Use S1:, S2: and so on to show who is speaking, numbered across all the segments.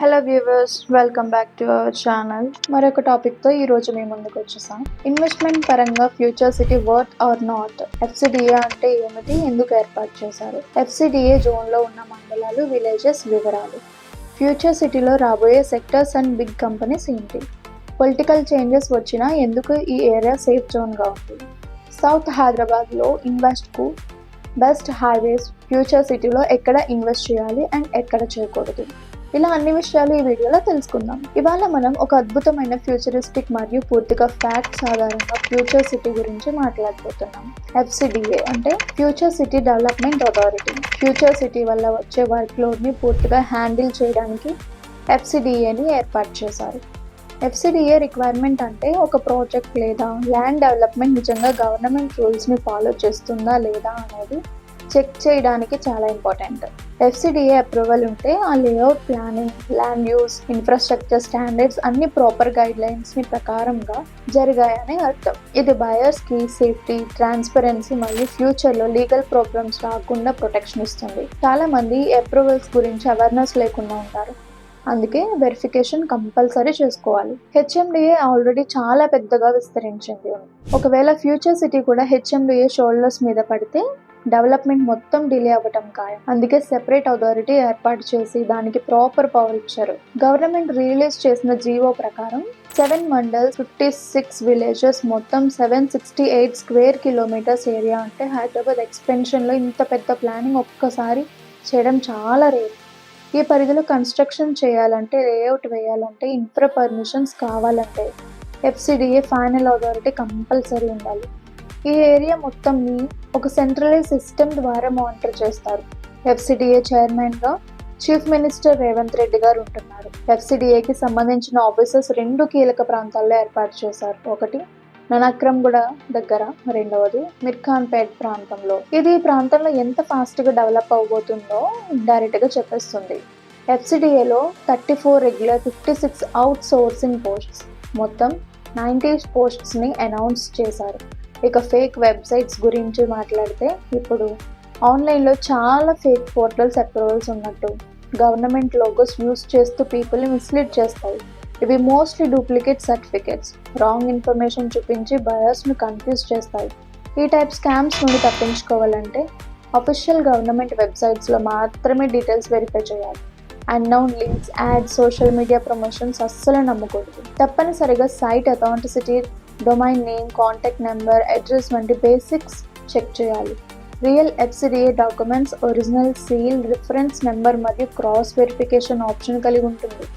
S1: Hello viewers, welcome back to our channel. మరొక టాపిక్తో ఈరోజు మేము ముందుకు వచ్చేసాం. ఇన్వెస్ట్మెంట్ పరంగా future city worth or not, FCDA అంటే ఏమిటి, ఎందుకు ఏర్పాటు చేశారు, ఎఫ్సిడిఏ జోన్లో ఉన్న మండలాలు, విలేజెస్ వివరాలు, ఫ్యూచర్ సిటీలో రాబోయే సెక్టర్స్ అండ్ బిగ్ కంపెనీస్ ఏంటి, పొలిటికల్ చేంజెస్ వచ్చినా ఎందుకు ఈ ఏరియా సేఫ్ జోన్గా ఉంది, సౌత్ హైదరాబాద్లో ఇన్వెస్ట్కు బెస్ట్ హైవేస్, ఫ్యూచర్ సిటీలో ఎక్కడ ఇన్వెస్ట్ చేయాలి అండ్ ఎక్కడ చేయకూడదు, ఇలా అన్ని విషయాలు ఈ వీడియోలో తెలుసుకుందాం. ఇవాళ మనం ఒక అద్భుతమైన ఫ్యూచరిస్టిక్ మరియు పూర్తిగా ఫ్యాక్ట్స్ ఆధారంగా ఫ్యూచర్ సిటీ గురించి మాట్లాడబోతున్నాం. ఎఫ్సిడిఏ అంటే future city development authority. Future city వల్ల వచ్చే వర్క్ లోడ్ని పూర్తిగా హ్యాండిల్ చేయడానికి ఎఫ్సిడిఏని ఏర్పాటు చేశారు. ఎఫ్సిడిఏ రిక్వైర్మెంట్ అంటే ఒక ప్రాజెక్ట్ లేదా ల్యాండ్ డెవలప్మెంట్ నిజంగా గవర్నమెంట్ రూల్స్ని ఫాలో చేస్తుందా లేదా అనేది చెక్ చేయడానికి చాలా ఇంపార్టెంట్. ఎఫ్సిడిఏ అప్రూవల్ ఉంటే ఆ layout, planning, land use, infrastructure standards అన్ని ప్రాపర్ గైడ్ లైన్స్ని ప్రకారంగా జరిగాయని అర్థం. ఇది బయర్స్కి సేఫ్టీ, ట్రాన్స్పరెన్సీ మరియు ఫ్యూచర్లో లీగల్ ప్రాబ్లమ్స్ రాకుండా ప్రొటెక్షన్ ఇస్తుంది. చాలా మంది అప్రూవల్స్ గురించి అవేర్నెస్ లేకుండా ఉంటారు, అందుకే వెరిఫికేషన్ కంపల్సరీ చేసుకోవాలి. హెచ్ఎండిఏ ఆల్రెడీ చాలా పెద్దగా విస్తరించింది. ఒకవేళ ఫ్యూచర్ సిటీ కూడా హెచ్ఎండిఏ షోల్డర్స్ మీద పడితే డెవలప్మెంట్ మొత్తం డిలే అవ్వటం ఖాయం. అందుకే సెపరేట్ అథారిటీ ఏర్పాటు చేసి దానికి ప్రాపర్ పవర్ ఇచ్చారు. గవర్నమెంట్ రిలీజ్ చేసిన జీవో ప్రకారం 7 మండల్స్, 56 విలేజెస్, మొత్తం 768 స్క్వేర్ కిలోమీటర్స్ ఏరియా. అంటే హైదరాబాద్ ఎక్స్పెన్షన్లో ఇంత పెద్ద ప్లానింగ్ ఒక్కసారి చేయడం చాలా రేర్. ఈ పరిధిలో కన్స్ట్రక్షన్ చేయాలంటే, లేఅవుట్ వేయాలంటే, ఇన్ఫ్రా పర్మిషన్స్ కావాలంటే ఎఫ్సిడిఏ ఫైనల్ అథారిటీ కంపల్సరీ ఉండాలి. ఈ ఏరియా మొత్తంని ఒక సెంట్రలైజ్ సిస్టమ్ ద్వారా మానిటర్ చేస్తారు. ఎఫ్సిడిఏ చైర్మన్గా చీఫ్ మినిస్టర్ రేవంత్ రెడ్డి గారు ఉంటున్నారు. ఎఫ్సిడిఏకి సంబంధించిన ఆఫీసర్స్ 2 కీలక ప్రాంతాల్లో ఏర్పాటు చేశారు. ఒకటి ననక్రంగూడ దగ్గర, రెండవది మిర్ఖాన్పేట్ ప్రాంతంలో. ఇది ఈ ప్రాంతంలో ఎంత ఫాస్ట్గా డెవలప్ అవబోతుందో డైరెక్ట్గా చెప్పేస్తుంది. ఎఫ్సిడిఏలో 34 రెగ్యులర్, 56 అవుట్ సోర్సింగ్ పోస్ట్స్, మొత్తం 90 పోస్ట్స్ని అనౌన్స్ చేశారు. ఇక ఫేక్ వెబ్సైట్స్ గురించి మాట్లాడితే, ఇప్పుడు ఆన్లైన్లో చాలా ఫేక్ పోర్టల్స్ అప్రూవల్స్ ఉన్నట్టు గవర్నమెంట్ లోగోస్ యూస్ చేస్తూ పీపుల్ని మిస్లీడ్ చేస్తాయి. ఇవి mostly duplicate certificates, wrong information చూపించి బయర్స్ను కన్ఫ్యూజ్ చేస్తాయి. ఈ టైప్ స్కామ్స్ నుండి తప్పించుకోవాలంటే అఫీషియల్ గవర్నమెంట్ వెబ్సైట్స్లో మాత్రమే డీటెయిల్స్ వెరిఫై చేయాలి. Unknown links, ads, social media promotions అస్సలు నమ్మకూడదు. తప్పనిసరిగా site authenticity, domain name, contact number, address వంటి బేసిక్స్ చెక్ చేయాలి. Real FCDA documents, original seal, reference number మరియు క్రాస్ వెరిఫికేషన్ ఆప్షన్ కలిగి ఉంటుంది.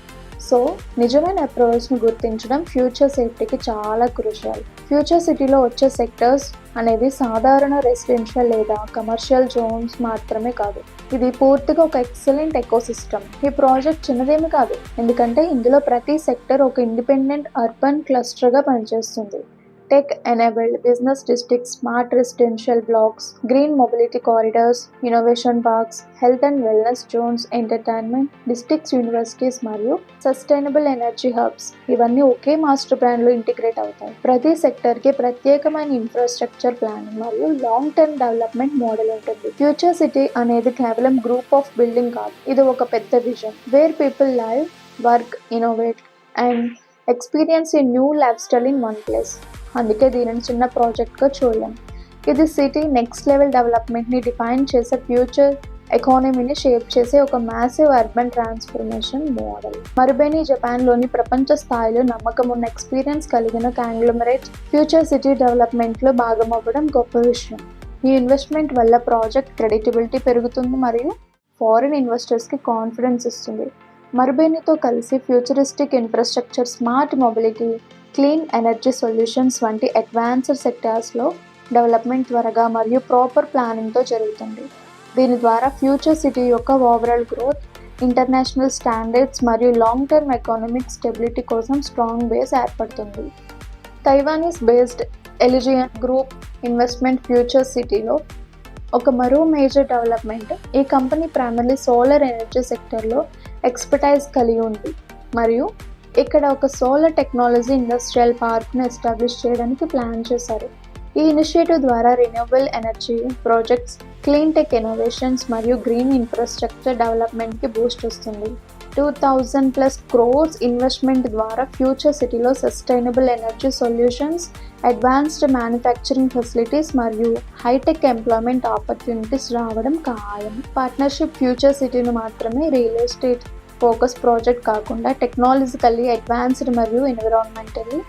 S1: సో నిజమైన అప్రూవల్స్ను గుర్తించడం ఫ్యూచర్ సేఫ్టీకి చాలా క్రూషియల్. ఫ్యూచర్ సిటీలో వచ్చే సెక్టర్స్ అనేవి సాధారణ రెసిడెన్షియల్ లేదా కమర్షియల్ జోన్స్ మాత్రమే కాదు. ఇది పూర్తిగా ఒక ఎక్సలెంట్ ఎకోసిస్టమ్. ఈ ప్రాజెక్ట్ చిన్నదేమి కాదు, ఎందుకంటే ఇందులో ప్రతి సెక్టర్ ఒక ఇండిపెండెంట్ అర్బన్ క్లస్టర్గా పనిచేస్తుంది. Tech enabled business districts, smart residential blocks, green mobility corridors, innovation parks, health and wellness zones, entertainment districts, universities మరియు సస్టైనబుల్ ఎనర్జీ హబ్స్ ఇవన్నీ ఒకే మాస్టర్ ప్లాన్లో ఇంటిగ్రేట్ అవుతాయి. ప్రతి సెక్టర్కి ప్రత్యేకమైన ఇన్ఫ్రాస్ట్రక్చర్ ప్లానింగ్ మరియు లాంగ్ టర్మ్ డెవలప్మెంట్ మోడల్ ఉంటుంది. ఫ్యూచర్ సిటీ అనేది కేవలం గ్రూప్ ఆఫ్ బిల్డింగ్ కాదు, ఇది ఒక పెద్ద vision where people live, work, innovate and experience a new life style in one place. అందుకే దీనిని చిన్న ప్రాజెక్ట్గా చూడలేం. ఇది సిటీ నెక్స్ట్ లెవెల్ డెవలప్మెంట్ని డిఫైన్ చేసే, ఫ్యూచర్ ఎకానమీని షేప్ చేసే ఒక మ్యాసివ్ అర్బన్ ట్రాన్స్ఫర్మేషన్ మోడల్. మరుబేని జపాన్లోని ప్రపంచ స్థాయిలో నమ్మకం ఉన్న ఎక్స్పీరియన్స్ కలిగిన కాంగ్లోమరేట్ ఫ్యూచర్ సిటీ డెవలప్మెంట్లో భాగం అవ్వడం గొప్ప విషయం. ఈ ఇన్వెస్ట్మెంట్ వల్ల ప్రాజెక్ట్ క్రెడిటబిలిటీ పెరుగుతుంది మరియు ఫారిన్ ఇన్వెస్టర్స్కి కాన్ఫిడెన్స్ ఇస్తుంది. మరుబేనితో కలిసి futuristic infrastructure, smart mobility, clean energy solutions వంటి అడ్వాన్స్డ్ సెక్టార్స్లో డెవలప్మెంట్ త్వరగా మరియు ప్రాపర్ ప్లానింగ్తో జరుగుతుంది. దీని ద్వారా ఫ్యూచర్ సిటీ యొక్క ఓవరాల్ గ్రోత్, ఇంటర్నేషనల్ స్టాండర్డ్స్ మరియు లాంగ్ టర్మ్ ఎకనామిక్ స్టెబిలిటీ కోసం స్ట్రాంగ్ బేస్ ఏర్పడుతుంది. తైవానీస్ బేస్డ్ ఎలిజియన్ గ్రూప్ ఇన్వెస్ట్మెంట్ ఫ్యూచర్ సిటీలో ఒక మరో మేజర్ డెవలప్మెంట్. ఈ కంపెనీ ప్రైమర్లీ సోలార్ ఎనర్జీ సెక్టర్లో ఎక్స్పర్టైజ్ కలిగి ఉంది మరియు ఇక్కడ ఒక సోలార్ టెక్నాలజీ ఇండస్ట్రియల్ పార్క్ను ఎస్టాబ్లిష్ చేయడానికి ప్లాన్ చేశారు. ఈ ఇనిషియేటివ్ ద్వారా renewable energy projects, clean tech innovations మరియు గ్రీన్ ఇన్ఫ్రాస్ట్రక్చర్ డెవలప్మెంట్కి బూస్ట్ వస్తుంది. 2,000+ crores ఇన్వెస్ట్మెంట్ ద్వారా ఫ్యూచర్ సిటీలో sustainable energy solutions, advanced manufacturing facilities మరియు హైటెక్ ఎంప్లాయ్మెంట్ ఆపర్చునిటీస్ రావడం ఖాయం. పార్ట్నర్షిప్ ఫ్యూచర్ సిటీని మాత్రమే రియల్ ఎస్టేట్ ఫోకస్ ప్రాజెక్ట్ కాకుండా టెక్నాలజికల్లీ అడ్వాన్స్డ్ మరియు ఎన్విరాన్మెంటల్లీ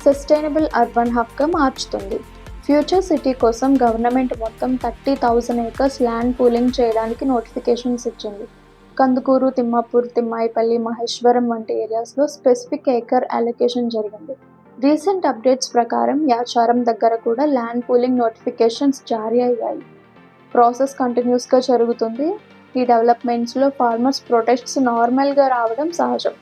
S1: సస్టైనబుల్ అర్బన్ హబ్గా మార్చుతుంది. ఫ్యూచర్ సిటీ కోసం గవర్నమెంట్ మొత్తం 30,000 acres ల్యాండ్ పూలింగ్ చేయడానికి నోటిఫికేషన్స్ ఇచ్చింది. కందుకూరు, తిమ్మాపూర్, తిమ్మాయిపల్లి, మహేశ్వరం వంటి ఏరియాస్లో స్పెసిఫిక్ ఏకర్ అలొకేషన్ జరిగింది. రీసెంట్ అప్డేట్స్ ప్రకారం యాచారం దగ్గర కూడా ల్యాండ్ పూలింగ్ నోటిఫికేషన్స్ జారీ అయ్యాయి. ప్రాసెస్ కంటిన్యూస్గా జరుగుతుంది. ఈ డెవలప్మెంట్స్లో ఫార్మర్స్ ప్రొటెస్ట్స్ నార్మల్గా రావడం సహజం.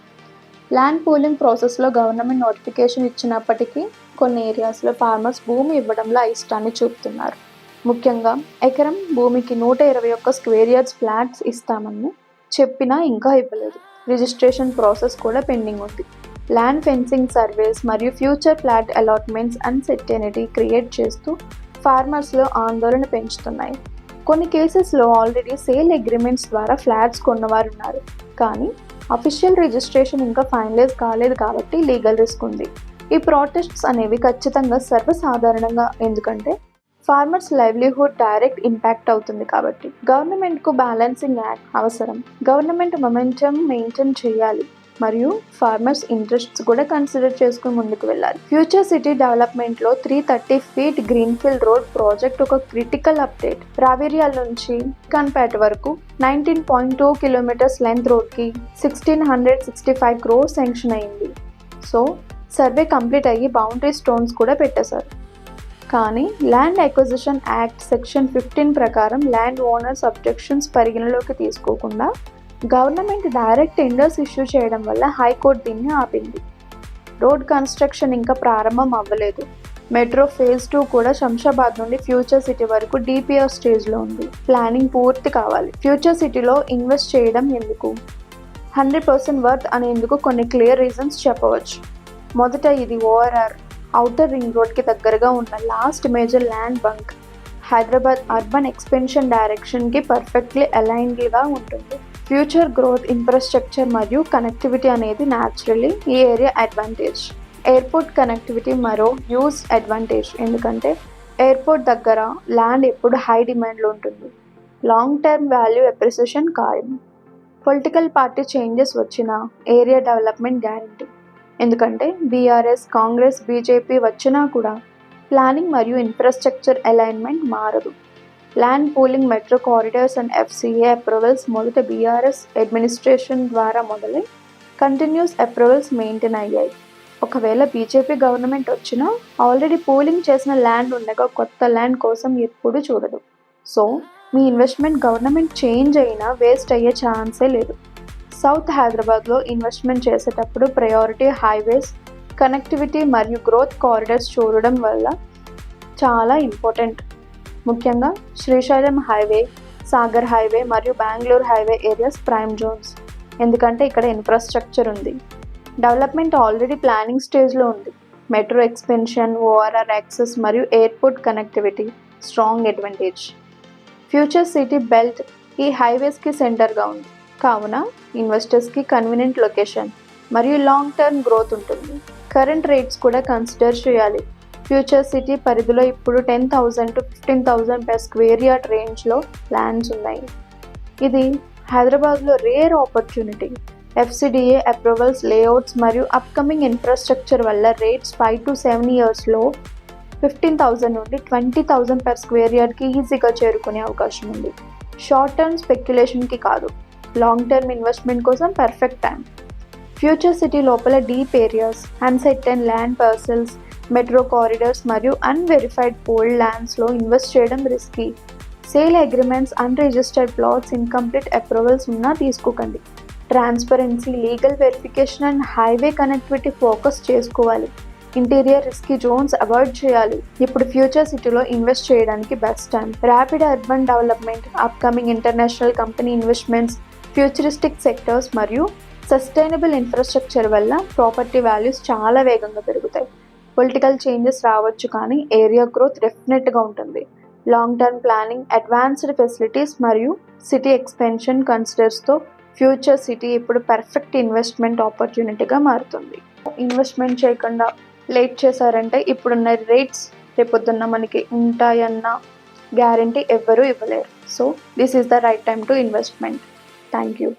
S1: ల్యాండ్ పూలింగ్ ప్రాసెస్లో గవర్నమెంట్ నోటిఫికేషన్ ఇచ్చినప్పటికీ కొన్ని ఏరియాస్లో ఫార్మర్స్ భూమి ఇవ్వడంలో అయిష్టాన్ని చూపుతున్నారు. ముఖ్యంగా ఎకరం భూమికి 121 స్క్వేర్ యార్డ్స్ ఫ్లాట్స్ ఇస్తామని చెప్పినా ఇంకా ఇవ్వలేదు. రిజిస్ట్రేషన్ ప్రాసెస్ కూడా పెండింగ్ ఉంది. ల్యాండ్ ఫెన్సింగ్ సర్వేస్ మరియు future flat allotments uncertainty create చేస్తూ ఫార్మర్స్లో ఆందోళన పెంచుతున్నాయి. కొన్ని కేసెస్లో ఆల్రెడీ సేల్ అగ్రిమెంట్స్ ద్వారా ఫ్లాట్స్ కొన్నవారు ఉన్నారు, కానీ అఫీషియల్ రిజిస్ట్రేషన్ ఇంకా ఫైనలైజ్ కాలేదు కాబట్టి లీగల్ రిస్క్ ఉంది. ఈ ప్రొటెస్ట్స్ అనేవి ఖచ్చితంగా సర్వసాధారణంగా, ఎందుకంటే ఫార్మర్స్ లైవ్లీహుడ్ డైరెక్ట్ ఇంపాక్ట్ అవుతుంది కాబట్టి. గవర్నమెంట్కు బ్యాలెన్సింగ్ యాక్ట్ అవసరం. గవర్నమెంట్ మొమెంటం మెయింటైన్ చేయాలి మరియు ఫార్మర్స్ ఇంట్రెస్ట్స్ కూడా కన్సిడర్ చేసుకుని ముందుకు వెళ్ళాలి. ఫ్యూచర్ సిటీ డెవలప్మెంట్లో 330 feet గ్రీన్ఫీల్డ్ రోడ్ ప్రాజెక్ట్ ఒక క్రిటికల్ అప్డేట్. రావేరియాల నుంచి కన్పేట వరకు 19.2 kilometers లెంత్ రోడ్కి 1,665 crores శాంక్షన్ అయింది. సో సర్వే కంప్లీట్ అయ్యి బౌండరీ స్టోన్స్ కూడా పెట్టేశారు. కానీ ల్యాండ్ అక్విజిషన్ యాక్ట్ సెక్షన్ 15 ప్రకారం ల్యాండ్ ఓనర్స్ అబ్జెక్షన్స్ పరిగణలోకి తీసుకోకుండా గవర్నమెంట్ డైరెక్ట్ టెండర్స్ ఇష్యూ చేయడం వల్ల హైకోర్టు దీన్ని ఆపింది. రోడ్ కన్స్ట్రక్షన్ ఇంకా ప్రారంభం అవ్వలేదు. మెట్రో ఫేజ్ 2 కూడా శంషాబాద్ నుండి ఫ్యూచర్ సిటీ వరకు డిపిఆర్ స్టేజ్లో ఉంది. ప్లానింగ్ పూర్తి కావాలి. ఫ్యూచర్ సిటీలో ఇన్వెస్ట్ చేయడం ఎందుకు? 100% వర్త్ అనేందుకు కొన్ని క్లియర్ రీజన్స్ చెప్పవచ్చు. మొదట, ఇది ఓఆర్ఆర్ ఔటర్ రింగ్ రోడ్కి దగ్గరగా ఉన్న last major land bank. Hyderabad urban expansion డైరెక్షన్కి పర్ఫెక్ట్లీ అలైన్డ్గా ఉంటుంది. ఫ్యూచర్ గ్రోత్, ఇన్ఫ్రాస్ట్రక్చర్ మరియు కనెక్టివిటీ అనేది న్యాచురల్లీ ఈ ఏరియా అడ్వాంటేజ్. ఎయిర్పోర్ట్ కనెక్టివిటీ మరో యూజ్ అడ్వాంటేజ్, ఎందుకంటే ఎయిర్పోర్ట్ దగ్గర ల్యాండ్ ఎప్పుడు హై డిమాండ్లో ఉంటుంది. లాంగ్ టర్మ్ వాల్యూ అప్రిసియేషన్ ఖాయం. పొలిటికల్ పార్టీ చేంజెస్ వచ్చినా ఏరియా డెవలప్మెంట్ గ్యారంటీ, ఎందుకంటే బీఆర్ఎస్, కాంగ్రెస్, బీజేపీ వచ్చినా కూడా ప్లానింగ్ మరియు ఇన్ఫ్రాస్ట్రక్చర్ అలైన్మెంట్ మారదు. Land pooling, metro corridors and FCA approvals మొదట బీఆర్ఎస్ అడ్మినిస్ట్రేషన్ ద్వారా మొదలై కంటిన్యూస్ అప్రూవల్స్ మెయింటైన్ అయ్యాయి. ఒకవేళ బీజేపీ గవర్నమెంట్ వచ్చినా ఆల్రెడీ పూలింగ్ చేసిన ల్యాండ్ ఉండగా కొత్త ల్యాండ్ కోసం ఎప్పుడూ చూడదు. సో మీ ఇన్వెస్ట్మెంట్ గవర్నమెంట్ చేంజ్ అయినా వేస్ట్ అయ్యే ఛాన్సే లేదు. సౌత్ హైదరాబాద్లో ఇన్వెస్ట్మెంట్ చేసేటప్పుడు ప్రయారిటీ హైవేస్, కనెక్టివిటీ మరియు గ్రోత్ కారిడార్స్ చూడడం వల్ల చాలా ఇంపార్టెంట్. ముఖ్యంగా శ్రీశైలం హైవే, సాగర్ హైవే మరియు Bengaluru highway areas prime zones, ఎందుకంటే ఇక్కడ ఇన్ఫ్రాస్ట్రక్చర్ ఉంది. డెవలప్మెంట్ ఆల్రెడీ ప్లానింగ్ స్టేజ్లో ఉంది. మెట్రో ఎక్స్పెన్షన్, ఓఆర్ఆర్ యాక్సెస్ మరియు airport connectivity strong advantage. Future city belt ఈ హైవేస్కి సెంటర్గా ఉంది, కావున ఇన్వెస్టర్స్కి కన్వీనియంట్ లొకేషన్ మరియు లాంగ్ టర్మ్ గ్రోత్ ఉంటుంది. కరెంట్ రేట్స్ కూడా కన్సిడర్ చేయాలి. ఫ్యూచర్ సిటీ పరిధిలో ఇప్పుడు 10,000 to 15,000 per స్క్వేర్ యార్డ్ రేంజ్లో ల్యాండ్స్ ఉన్నాయి. ఇది హైదరాబాద్లో rare opportunity. FCDA approvals, layouts మరియు అప్కమింగ్ ఇన్ఫ్రాస్ట్రక్చర్ వల్ల రేట్స్ 5 to 7 yearsలో 15,000 నుండి 20,000 per స్క్వేర్ యార్డ్కి ఈజీగా చేరుకునే అవకాశం ఉంది. షార్ట్ టర్మ్ స్పెక్యులేషన్కి కాదు, లాంగ్ టర్మ్ ఇన్వెస్ట్మెంట్ కోసం పర్ఫెక్ట్ టైం. ఫ్యూచర్ సిటీ లోపల deep areas, uncertain land parcels, metro corridors మరియు అన్వెరిఫైడ్ పోల్డ్ ల్యాండ్స్లో ఇన్వెస్ట్ చేయడం risky. Sale agreements, unregistered plots, incomplete approvals ఉన్నా తీసుకోకండి. Transparency, legal verification and highway connectivity focus చేసుకోవాలి. Interior risky Jones avoid చేయాలి. ఇప్పుడు future సిటీలో invest చేయడానికి best time. Rapid urban development, upcoming international company investments, futuristic sectors మరియు sustainable infrastructure వల్ల property values చాలా వేగంగా పెరుగుతాయి. పొలిటికల్ చేంజెస్ రావచ్చు, కానీ ఏరియా గ్రోత్ డెఫినెట్గా ఉంటుంది. Long term planning, advanced facilities మరియు సిటీ ఎక్స్పెన్షన్ కన్సిడర్స్తో ఫ్యూచర్ సిటీ ఇప్పుడు పర్ఫెక్ట్ ఇన్వెస్ట్మెంట్ ఆపర్చునిటీగా మారుతుంది. ఇన్వెస్ట్మెంట్ చేయకుండా లేట్ చేశారంటే ఇప్పుడున్న రేట్స్ రేపొద్దున్న మనకి ఉంటాయన్న గ్యారంటీ ఎవ్వరూ ఇవ్వలేరు. So this is the right time to investment. Thank you.